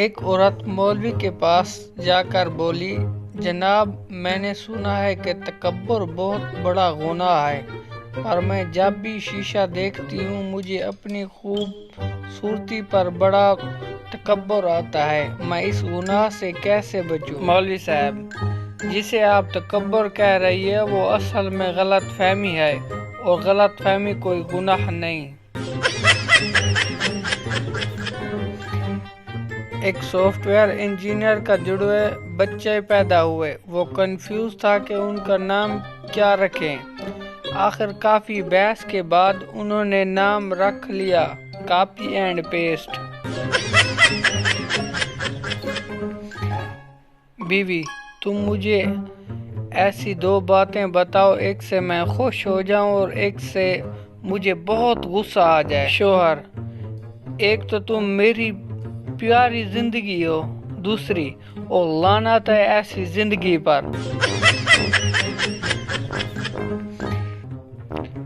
ایک عورت مولوی کے پاس جا کر بولی، جناب میں نے سنا ہے کہ تکبر بہت بڑا گناہ ہے، پر میں جب بھی شیشہ دیکھتی ہوں مجھے اپنی خوبصورتی پر بڑا تکبر آتا ہے، میں اس گناہ سے کیسے بچوں؟ مولوی صاحب، جسے آپ تکبر کہہ رہی ہے وہ اصل میں غلط فہمی ہے، اور غلط فہمی کوئی گناہ نہیں۔ ایک سافٹ ویئر انجینئر کا جڑوے بچے پیدا ہوئے، وہ کنفیوز تھا کہ ان کا نام کیا رکھیں۔ آخر کافی بحث کے بعد انہوں نے نام رکھ لیا کاپی اینڈ پیسٹ۔ بیوی، تم مجھے ایسی دو باتیں بتاؤ، ایک سے میں خوش ہو جاؤں اور ایک سے مجھے بہت غصہ آ جائے۔ شوہر، ایک تو تم میری پیاری زندگی ہو، دوسری اور لعنت ہے ایسی زندگی پر۔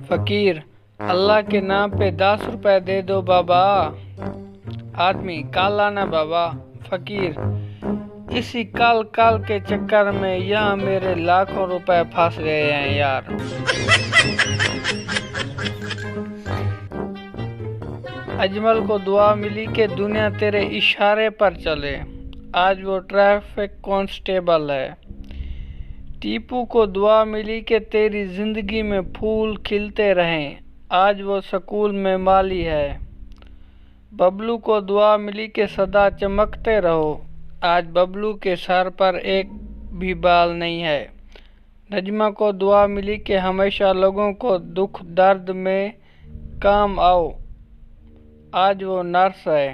فقیر، اللہ کے نام پہ 10 روپے دے دو بابا۔ آدمی، کل آنا بابا۔ فقیر، اسی کل کے چکر میں یہاں میرے لاکھوں روپے پھنس گئے ہیں یار۔ اجمل کو دعا ملی کہ دنیا تیرے اشارے پر چلے، آج وہ ٹریفک کانسٹیبل ہے۔ ٹیپو کو دعا ملی کہ تیری زندگی میں پھول کھلتے رہیں، آج وہ سکول میں مالی ہے۔ ببلو کو دعا ملی کہ سدا چمکتے رہو، آج ببلو کے سر پر ایک بھی بال نہیں ہے۔ نجمہ کو دعا ملی کہ ہمیشہ لوگوں کو دکھ درد میں کام آؤ، آج وہ نرس ہے۔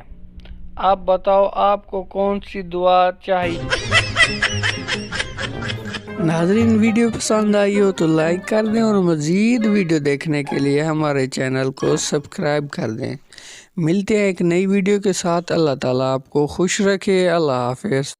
آپ بتاؤ آپ کو کون سی دعا چاہیے؟ ناظرین، ویڈیو پسند آئی ہو تو لائک کر دیں اور مزید ویڈیو دیکھنے کے لیے ہمارے چینل کو سبسکرائب کر دیں۔ ملتے ہیں ایک نئی ویڈیو کے ساتھ۔ اللہ تعالیٰ آپ کو خوش رکھے۔ اللہ حافظ۔